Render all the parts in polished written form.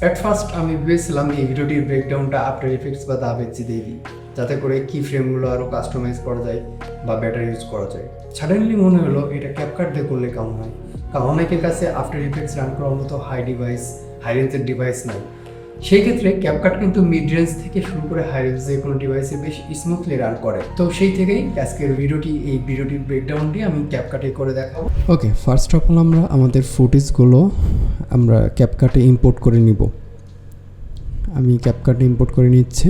At first আমি ভেবেছিলাম এই ভিডিওটির ব্রেকডাউনটা আফটার ইফেক্টস বা দাবেজি দিয়ে দিই, যাতে করে কি ফ্রেমগুলো আরও কাস্টমাইজ করা যায় বা বেটার ইউজ করা যায়। সাডেনলি মনে হলো এটা ক্যাপকাট দিয়ে করলে কেমন হয়, কারণ অনেকের কাছে আফটার ইফেক্টস রান করার মতো হাই রেঞ্জের ডিভাইস নাই। সেই ক্ষেত্রে ক্যাপকাট কিন্তু মিড রেঞ্জ থেকে শুরু করে হাই রেঞ্জ যে কোনো ডিভাইসে বেশ স্মুথলি রান করে। তো সেই থেকেই আজকের ভিডিওটির ব্রেকডাউনটি আমি ক্যাপকাটে করে দেখাবো। ওকে, ফার্স্ট অফ অল আমরা আমাদের ফুটেজগুলো আমরা ক্যাপকাটে ইম্পোর্ট করে নিব। আমি ক্যাপকাটে ইম্পোর্ট করে নিচ্ছি।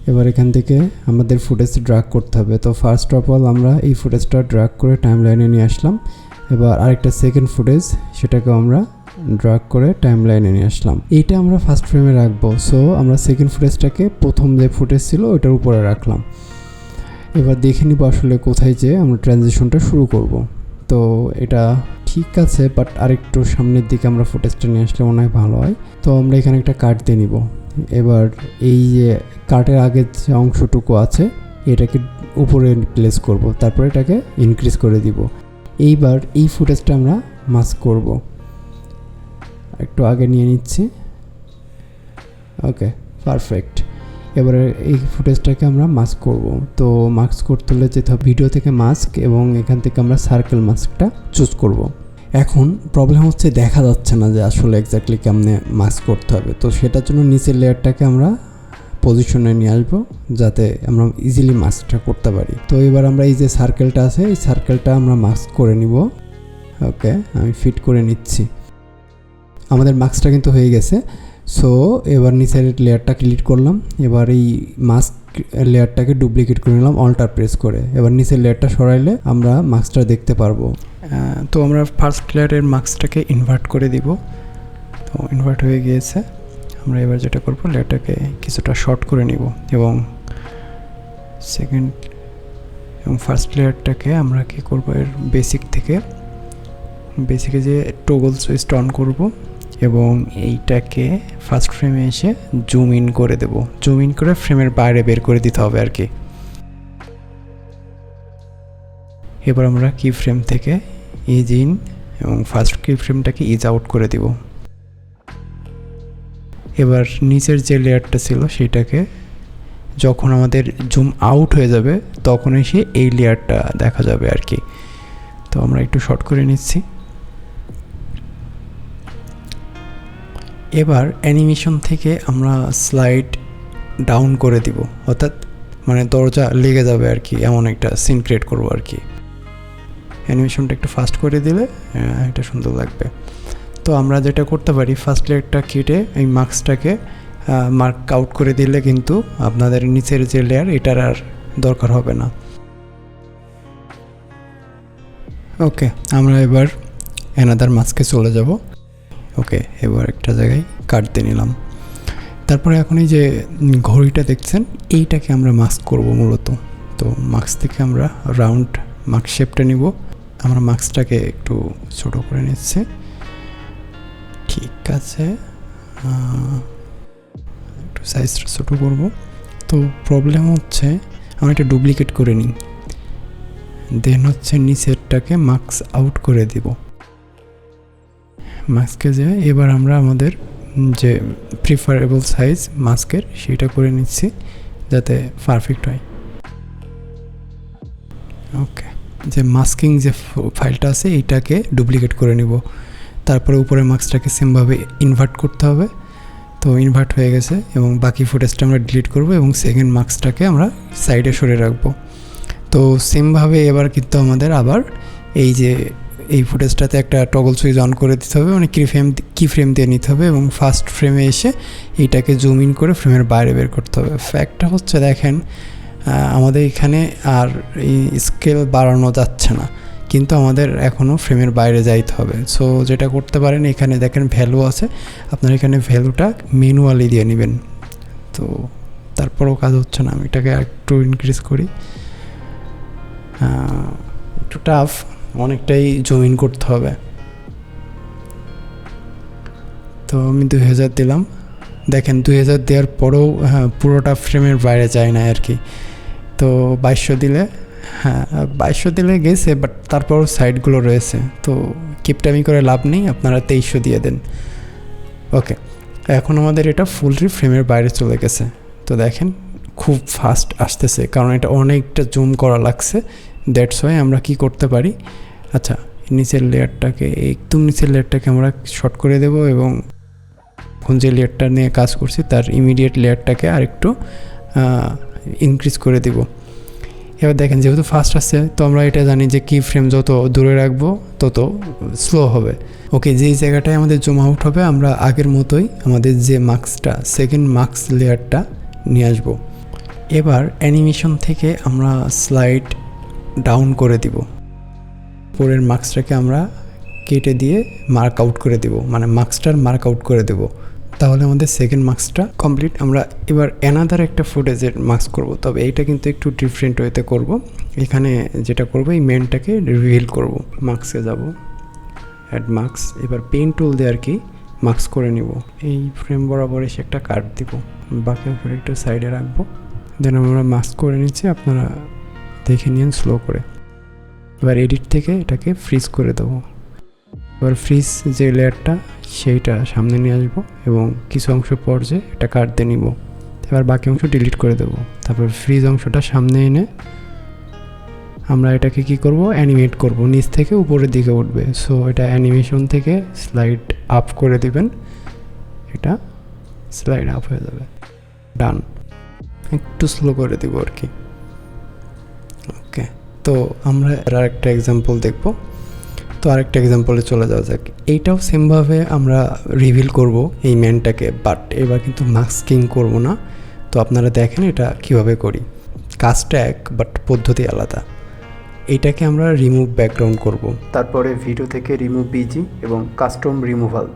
এবার এখান থেকে আমাদের ফুটেজ ড্র্যাগ করতে হবে। তো ফার্স্ট অফ অল আমরা এই ফুটেজটা ড্র্যাগ করে টাইমলাইনে নিয়ে আসলাম। এবার আরেকটা সেকেন্ড ফুটেজ, সেটাকেও আমরা ড্র্যাগ করে টাইমলাইনে নিয়ে আসলাম। এইটা আমরা ফার্স্ট ফ্রেমে রাখবো। সো আমরা সেকেন্ড ফুটেজটাকে প্রথম যে ফুটেজ ছিল ওইটার উপরে রাখলাম। এবার দেখে নিব আসলে কোথায় যেয়ে আমরা ট্রানজিশনটা শুরু করব। তো এটা ঠিক আছে, বাট আরেকটু সামনের দিকে আমরা ফুটেজটা নিয়ে আসলে মনে হয় ভালো হয়। তো আমরা এখানে একটা কাট দিয়ে নিব। এবার এই যে কাটের আগের যে অংশটুকু আছে এটাকে উপরে প্লেস করব, তারপরে এটাকে ইনক্রিজ করে দিব। এইবার এই ফুটেজটা আমরা মাস্ক করব। একটু আগে নিয়ে নিচ্ছি। ওকে, পারফেক্ট। এবারে এই ফুটেজটাকে আমরা মাস্ক করব। তো মাস্ক করতে হলে যেতে হবে ভিডিও থেকে মাস্ক, এবং এখান থেকে আমরা সার্কেল মাস্কটা চুজ করব। এখন প্রবলেম হচ্ছে দেখা যাচ্ছে না যে আসলে এক্স্যাক্টলি কেমনে মাস্ক করতে হবে। তো সেটার জন্য নিচের লেয়ারটাকে আমরা পজিশনে নিয়ে আসবো, যাতে আমরা ইজিলি মাস্কটা করতে পারি। তো এবার আমরা এই যে সার্কেলটা আছে এই সার্কেলটা আমরা মাস্ক করে নিব। ওকে, আমি ফিট করে নিচ্ছি। আমাদের মাস্কটা কিন্তু হয়ে গেছে। সো এবার নিচের লেয়ারটা ক্লিক করলাম। এবার এই মাস্ক লেয়ারটাকে ডুপ্লিকেট করে নিলাম অল্টার প্রেস করে। এবার নিচের লেয়ারটা সরাইলে আমরা মাস্কটা দেখতে পারবো। তো আমরা ফার্স্ট লেয়ারের মাস্কটাকে ইনভার্ট করে দিব। তো ইনভার্ট হয়ে গিয়েছে। আমরা এবার যেটা করবো, লেয়ারটাকে কিছুটা শর্ট করে নিব, এবং সেকেন্ড এবং ফার্স্ট লেয়ারটাকে আমরা কী করবো, এর বেসিকে যে টগল সুইচটা অন করবো, এবং এইটাকে ফার্স্ট ফ্রেমে এসে জুম ইন করে দেব। জুম ইন করে ফ্রেমের বাইরে বের করে দিতে হবে আর কি। এবার আমরা কি ফ্রেম থেকে ইজ ইন এবং ফার্স্ট কি ফ্রেমটাকে ইজ আউট করে দিব। এবার নিচের যে লেয়ারটা ছিল সেটাকে যখন আমাদের জুম আউট হয়ে যাবে তখন এসে এই লেয়ারটা দেখা যাবে আর কি। তো আমরা একটু শর্ট করে নিচ্ছি। এবার অ্যানিমেশন থেকে আমরা স্লাইড ডাউন করে দিব, অর্থাৎ মানে দরজা লেগে যাবে আর কি, এমন একটা সিন ক্রিয়েট করবো আর কি। অ্যানিমেশনটা একটু ফাস্ট করে দিলে এটা সুন্দর লাগবে। তো আমরা যেটা করতে পারি, ফার্স্ট লেয়ারটা কেটে এই মার্কসটাকে মার্ক আউট করে দিলে কিন্তু আপনাদের নিচের যে লেয়ার এটার আর দরকার হবে না। ওকে, আমরা এবার অ্যানাদার মাস্কে চলে যাব। ওকে, এবার একটা জায়গায় কাটতে নিলাম। তারপরে এখন এই যে ঘড়িটা দেখছেন এইটাকে আমরা মাস্ক করব মূলত। তো মাস্ক থেকে আমরা রাউন্ড মাস্ক শেপটা নিব। আমরা মাস্কটাকে একটু ছোট করে নিচ্ছি। ঠিক আছে, একটু সাইজটা ছোটো করব। তো প্রবলেম হচ্ছে আমরা এটা ডুপ্লিকেট করে নিই, দেন হচ্ছে নিচেরটাকে মাস্ক আউট করে দিব। মাস্কে যে এবার আমরা আমাদের যে প্রিফারেবল সাইজ মাস্কের সেটা করে নিচ্ছি যাতে পারফেক্ট হয়। ওকে, যে মাস্কিং যে ফাইলটা আছে এইটাকে ডুপ্লিকেট করে নিব। তারপরে উপরে মাস্কটাকে সেমভাবে ইনভার্ট করতে হবে। তো ইনভার্ট হয়ে গেছে, এবং বাকি ফুটেজটা আমরা ডিলিট করব এবং সেকেন্ড মাস্কটাকে আমরা সাইডে সরে রাখবো। তো সেমভাবে এবার কিন্তু আমাদের আবার এই যে এই ফুটেজটাতে একটা টগল সুইচ অন করে দিতে হবে, মানে কি ফ্রেম দিয়ে নিতে হবে, এবং ফার্স্ট ফ্রেমে এসে এইটাকে জুম ইন করে ফ্রেমের বাইরে বের করতে হবে। ফ্যাক্টটা হচ্ছে দেখেন আমাদের এখানে আর এই স্কেল বাড়ানো যাচ্ছে না, কিন্তু আমাদের এখনও ফ্রেমের বাইরে যাইতে হবে। সো যেটা করতে পারেন, এখানে দেখেন ভ্যালু আছে, আপনার এখানে ভ্যালুটা ম্যানুয়ালি দিয়ে নেবেন। তো তারপরেও কাজ হচ্ছে না, আমি এটাকে একটু ইনক্রিজ করি। একটু টাফ, অনেকটাই জুম ইন করতে হবে। তো আমি 2000 দিলাম। দেখেন 2000 দেওয়ার পরেও পুরোটা ফ্রেমের বাইরে যায় না আর কি। তো 2200 দিলে, 2200 দিলে গেছে, বাট তারপরও সাইডগুলো রয়েছে। তো কিপটামি করে লাভ নেই, আপনারা 2300 দিয়ে দেন। ওকে, এখন আমাদের এটা ফুললি ফ্রেমের বাইরে চলে গেছে। তো দেখেন খুব ফাস্ট আসতেছে, কারণ এটা অনেকটা জুম করা লাগছে। দ্যাটস ওয়াই আমরা কি করতে পারি, আচ্ছা নিচের লেয়ারটাকে, একদম নিচের লেয়ারটাকে আমরা শর্ট করে দেব এবং এখন যে লেয়ারটা নিয়ে কাজ করছি তার ইমিডিয়েট লেয়ারটাকে আরেকটু ইনক্রিজ করে দিব। এবার দেখেন যেহেতু ফাস্ট আসছে, তো আমরা এটা জানি যে কি ফ্রেম যত দূরে রাখবো তত স্লো হবে। ওকে, যেই জায়গাটায় আমাদের জুম আউট হবে আমরা আগের মতোই আমাদের যে মার্কসটা, সেকেন্ড মার্কস লেয়ারটা নিয়ে আসবো। এবার অ্যানিমেশন থেকে আমরা স্লাইড ডাউন করে দিব, পরের মার্কসটাকে আমরা কেটে দিয়ে মার্ক আউট করে দেব, মানে মার্কসটার মার্ক আউট করে দেব। তাহলে আমাদের সেকেন্ড মার্কসটা কমপ্লিট। আমরা এবার অ্যানাদার একটা ফুটেজের মার্কস করব, তবে এইটা কিন্তু একটু ডিফারেন্ট ওয়েতে করব। এখানে যেটা করব, এই মেনটাকে রিভিল করব। মার্কসে যাব, অ্যাড মার্কস, এবার পেন টুল দিয়ে আর কি মার্কস করে নিব। এই ফ্রেম বরাবর এসে একটা কাট দিব, বাকি করে একটু সাইডে রাখবো। দেন আমরা মার্কস করে নিচ্ছি, আপনারা দেখে নিন স্লো করে। এবার এডিট থেকে এটাকে ফ্রিজ করে দেবো। এবার ফ্রিজ যে লেয়ারটা সেইটা সামনে নিয়ে আসবো এবং কিছু অংশ পর যে এটা কাট দিয়ে নিব। এবার বাকি অংশ ডিলিট করে দেবো। তারপর ফ্রিজ অংশটা সামনে এনে আমরা এটাকে কি করব, অ্যানিমেট করব, নিচ থেকে উপরের দিকে উঠবে। সো এটা অ্যানিমেশন থেকে স্লাইড আপ করে দিবেন, এটা স্লাইড আপ হয়ে যাবে। ডান, একটু স্লো করে দিব আর কি। ওকে, তো আমরা আরেকটা এক্সাম্পল দেখব। তো আরেকটা এক্সাম্পলে চলে যাওয়া যাক। এইটাও সেমভাবে আমরা রিভিল করব এই ম্যানটাকে, বাট এবার কিন্তু মাস্কিং করব না। তো আপনারা দেখেন এটা কিভাবে করি। কাজটা এক, বাট পদ্ধতি আলাদা। এইটাকে আমরা রিমুভ ব্যাকগ্রাউন্ড করব, তারপরে ভিডিও থেকে রিমুভ বিজি এবং কাস্টম রিমুভাল।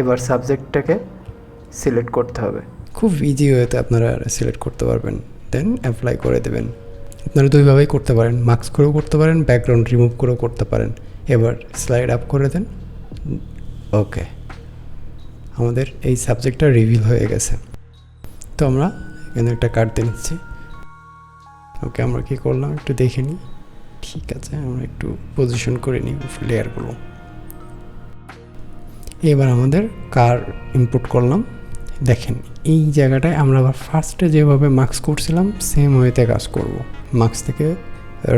এবার সাবজেক্টটাকে সিলেক্ট করতে হবে, খুব ইজি ওয়েতে আপনারা সিলেক্ট করতে পারবেন। দেন অ্যাপ্লাই করে দেবেন। আপনারা দুইভাবেই করতে পারেন, মার্কস করেও করতে পারেন, ব্যাকগ্রাউন্ড রিমুভ করেও করতে পারেন। এবার স্লাইড আপ করে দেন। ওকে, আমাদের এই সাবজেক্টটা রিভিল হয়ে গেছে। তো আমরা এখানে একটা কাট দিয়ে নিচ্ছি। ওকে, আমরা কী করলাম একটু দেখে নিই। ঠিক আছে, আমরা একটু পজিশন করে নিই লেয়ারগুলো। এবার আমাদের কার ইনপুট করলাম। দেখেন এই জায়গাটায় আমরা আবার ফার্স্টে যেভাবে মার্কস করছিলাম সেম ওয়েতে কাজ করব। মার্কস থেকে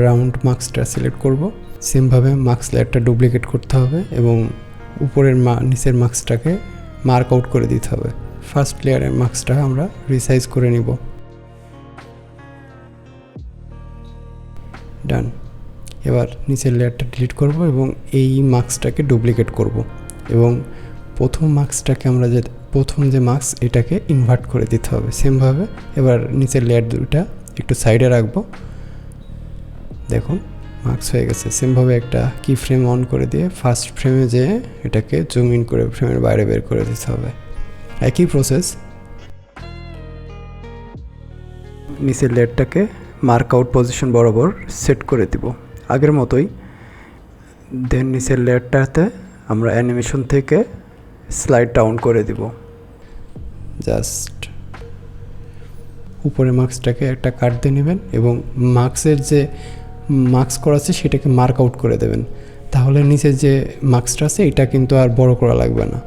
রাউন্ড মার্কসটা সিলেক্ট করব, সেমভাবে মার্কস লেয়ারটা ডুপ্লিকেট করতে হবে এবং উপরের নিচের মার্কসটাকে মার্ক আউট করে দিতে হবে। ফার্স্ট লেয়ারের মার্কসটা আমরা রিসাইজ করে নিব। ডান। এবার নিচের লেয়ারটা ডিলিট করব এবং এই মার্কসটাকে ডুপ্লিকেট করব এবং প্রথম মার্কসটাকে আমরা প্রথম যে মার্কস এটাকে ইনভার্ট করে দিতে হবে সেমভাবে। এবার নিচের লেয়ার দুটা একটু সাইডে রাখবো। দেখুন মার্কস হয়ে গেছে। সেমভাবে একটা কি ফ্রেম অন করে দিয়ে ফার্স্ট ফ্রেমে যেয়ে এটাকে জুম ইন করে ফ্রেমের বাইরে বের করে দিতে হবে। একই প্রসেস। নিচের লেয়ারটাকে মার্ক আউট পজিশন বরাবর সেট করে দিব আগের মতোই। দেন নিচের লেয়ারটাতে আমরা অ্যানিমেশন থেকে স্লাইড ডাউন করে দিব। জাস্ট উপরে মার্কসটাকে একটা কাট দিয়ে নেবেন এবং মার্কসের যে মার্কস করা আছে সেটাকে মার্ক আউট করে দেবেন। তাহলে নিচের যে মার্কসটা আছে এটা কিন্তু আর বড় করা লাগবে না।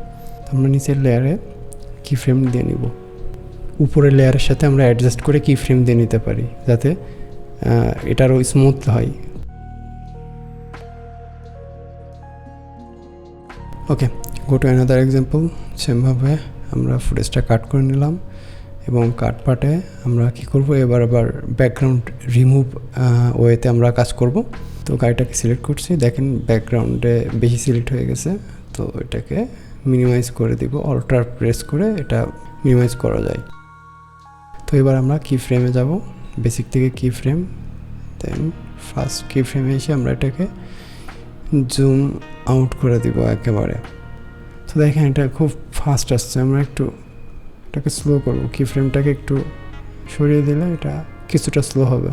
আমরা নিচের লেয়ারে কি ফ্রেম দিয়ে নিব। উপরের লেয়ারের সাথে আমরা অ্যাডজাস্ট করে কি ফ্রেম দিয়ে নিতে পারি যাতে এটারও স্মুথ হয়। ওকে, গো টু অ্যানাদার এক্সাম্পল। সেমভাবে আমরা ফুটেজটা কাট করে নিলাম এবং কাট পার্টে আমরা কি করব, এবার আবার ব্যাকগ্রাউন্ড রিমুভ ওয়েতে আমরা কাজ করব। তো গাড়িটাকে সিলেক্ট করছি, দেখেন ব্যাকগ্রাউন্ডে বেশি সিলেক্ট হয়ে গেছে। তো এটাকে মিনিমাইজ করে দিব, অল্টার প্রেস করে এটা মিনিমাইজ করা যায়। তো এবার আমরা কি ফ্রেমে যাব, বেসিক থেকে কি ফ্রেম, দেন ফার্স্ট কি ফ্রেমে এসে আমরা এটাকে জুম আউট করে দিব একেবারে। তো দেখেন এটা খুব ফাস্ট আসছে। আমরা একটু এটাকে স্লো করবো, কি ফ্রেমটাকে একটু সরিয়ে দিলে এটা কিছুটা স্লো হবে।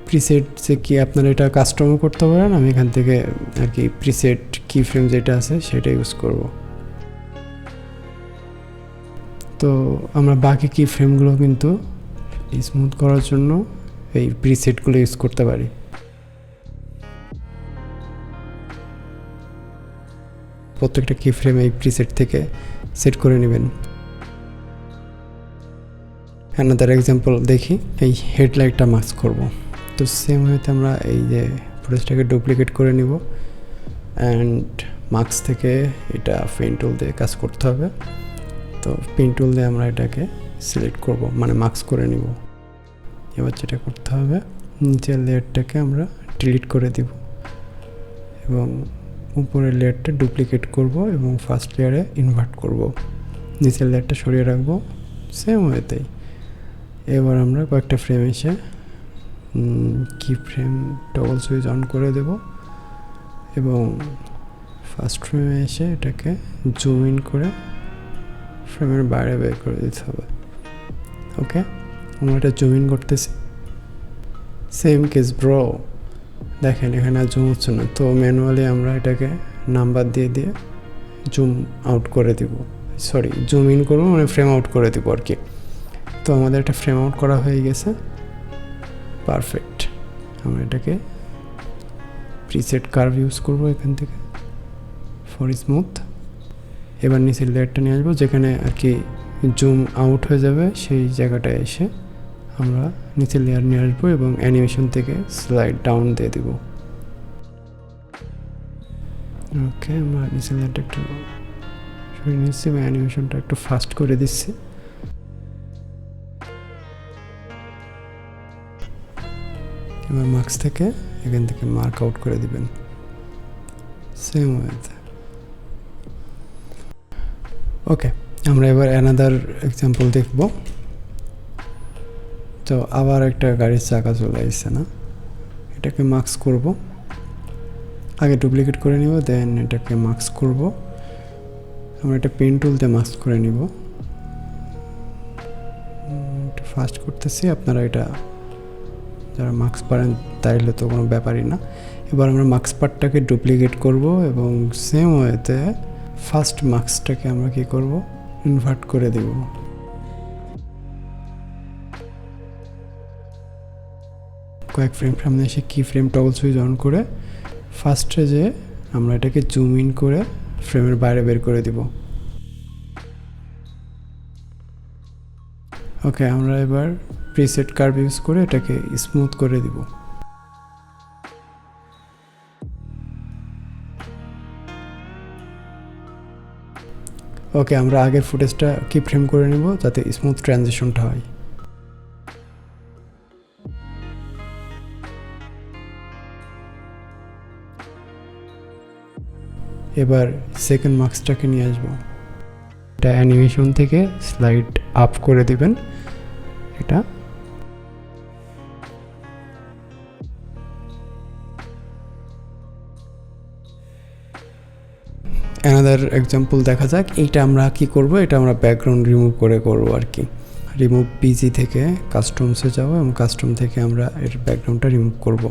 প্রিসেট যে কি আপনারা এটা কাস্টমও করতে পারেন, আমি এখান থেকে আর কি প্রিসেট কি ফ্রেম যেটা আছে সেটা ইউজ করব। তো আমরা বাকি কি ফ্রেমগুলো কিন্তু স্মুথ করার জন্য এই প্রিসেটগুলো ইউজ করতে পারি। প্রত্যেকটা কি ফ্রেম এই প্রিসেট থেকে সেট করে নেবেন। অ্যানাদার এক্সাম্পল দেখি, এই হেডলাইটটা মাস্ক করব। তো সেম ওয়েতে আমরা এই যে ফুটেজটাকে ডুপ্লিকেট করে নিব অ্যান্ড মাস্ক থেকে এটা পেন টুল দিয়ে কাজ করতে হবে। তো পেন টুল দিয়ে আমরা এটাকে সিলেক্ট করব, মানে মাস্ক করে নিব। এবার যেটা করতে হবে, নিচের লেয়ারটাকে আমরা ডিলিট করে দিব এবং উপরের লেয়ারটা ডুপ্লিকেট করব এবং ফার্স্ট লেয়ারে ইনভার্ট করব, নিচের লেয়ারটা সরিয়ে রাখবো সেম ওয়েতেই। এবার আমরা কয়েকটা ফ্রেম এসে কি ফ্রেম টগল সুইচ অন করে দেব এবং ফার্স্ট ফ্রেমে এসে এটাকে জুম ইন করে ফ্রেমের বাইরে বের করে দিতে হবে। ওকে, আমরা এটা জুম ইন করতেছি। সেম কেস ব্রো, দেখেন এখানে আর জুম হচ্ছে না, তো ম্যানুয়ালি আমরা এটাকে নাম্বার দিয়ে দিয়ে জুম আউট করে দিব, সরি জুম ইন করবো, মানে ফ্রেম আউট করে দিব আর কি। তো আমাদের একটা ফ্রেম আউট করা হয়ে গেছে, পারফেক্ট। আমরা এটাকে প্রিসেট কার্ভ ইউজ করবো এখান থেকে ফর স্মুথ। এবার নিচের লেয়ারটা নিয়ে আসবো, যেখানে আর কি জুম আউট হয়ে যাবে সেই জায়গাটায় এসে আমরা নিচের লেয়ার নিয়ে আসবো এবং অ্যানিমেশন থেকে স্লাইড ডাউন দিয়ে দেব। ওকে, আমরা নিচের লেয়ারটা একটু সরিয়ে নিচ্ছি এবং অ্যানিমেশনটা একটু ফাস্ট করে দিচ্ছি। এবার মার্কস থেকে এখান থেকে মার্ক আউট করে দিবেন সেম ওয়েতে। ওকে, আমরা এবার অ্যানাদার এক্সাম্পল দেখব। তো আবার একটা গাড়ির চাকা চলে আসছে না, এটাকে মার্কস করব। আগে ডুপ্লিকেট করে নিব, দেন এটাকে মার্কস করব। আমরা এটা পেন টুল দিয়ে মার্কস করে নিব। একটু ফাস্ট করতেছি, আপনারা এটা যারা মার্কস পারেন তাইলে তো কোনো ব্যাপারই না। এবার আমরা মার্কস পার্টটাকে ডুপ্লিকেট করব এবং সেম ওয়েতে ফার্স্ট মার্কসটাকে আমরা কি করব, ইনভার্ট করে দেব। কয়েক ফ্রেম সামনে এসে কি ফ্রেম টগল সুইচ অন করে ফার্স্টে যে আমরা এটাকে জুম ইন করে ফ্রেমের বাইরে বের করে দিব। ওকে, আমরা এবার প্রিসেট কার্ভ ইউজ করে এটাকে স্মুথ করে দিব। ওকে, আমরা আগের ফুটেজটা কি ফ্রেম করে নিব যাতে স্মুথ ট্রানজিশনটা হয়। এবার সেকেন্ড মার্কসটাকে নিয়ে আসবো, এটা অ্যানিমেশন থেকে স্লাইড আপ করে দিবেন। এটা অ্যানাদার এক্সাম্পল দেখা যাক। এইটা আমরা কি করব, এটা আমরা ব্যাকগ্রাউন্ড রিমুভ করে করব আর কি। রিমুভ পিজি থেকে কাস্টমসে যাবো এবং কাস্টম থেকে আমরা এর ব্যাকগ্রাউন্ডটা রিমুভ করব।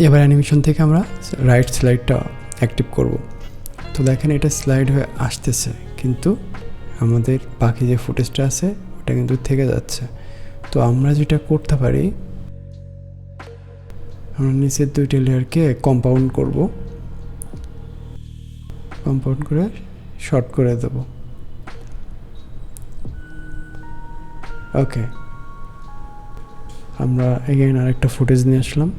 এবার অ্যানিমেশন থেকে আমরা রাইট স্লাইডটা অ্যাক্টিভ করব। তো দেখেন এটা স্লাইড হয়ে আসতেছে, কিন্তু আমাদের বাকি যে ফুটেজটা আছে ওটা কিন্তু থেকে যাচ্ছে। তো আমরা যেটা করতে পারি, আমরা নিচের দুইটা লেয়ারকে কম্পাউন্ড করব, কম্পাউন্ড করে শর্ট করে দেব। ওকে, আমরা এগেইন আরেকটা ফুটেজ নিয়ে আসলাম।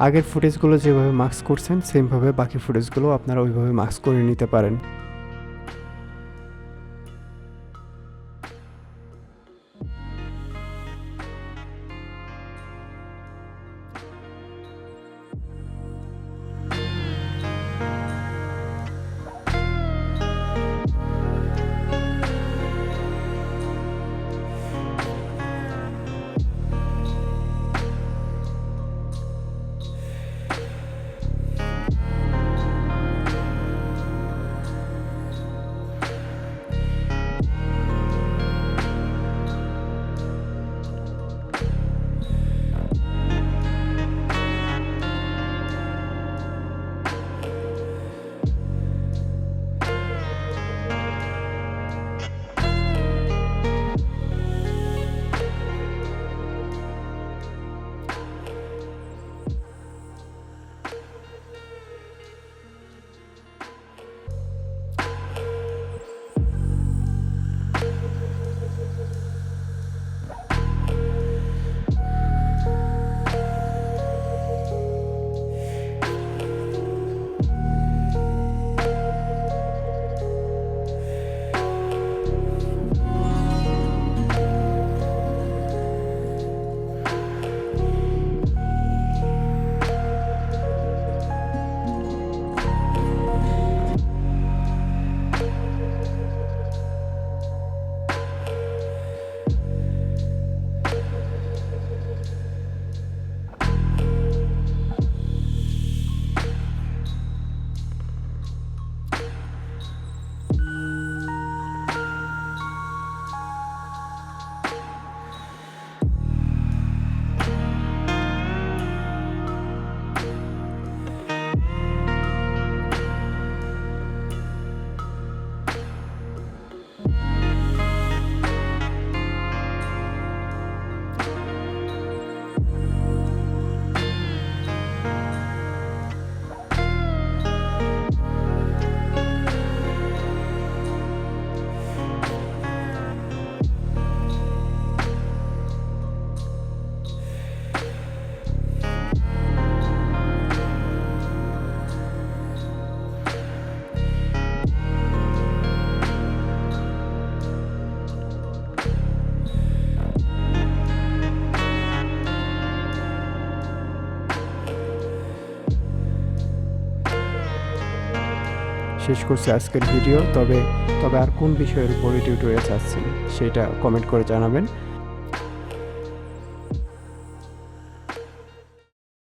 আগের ফুটেজগুলো যেভাবে মার্কস করছেন সেমভাবে বাকি ফুটেজগুলো আপনারা ওইভাবে মার্কস করে নিতে পারেন। শেষ করছি আজকের ভিডিও। তবে আর কোন বিষয়ের উপরে টিউটোরিয়াল চাচ্ছেন সেটা কমেন্ট করে জানাবেন।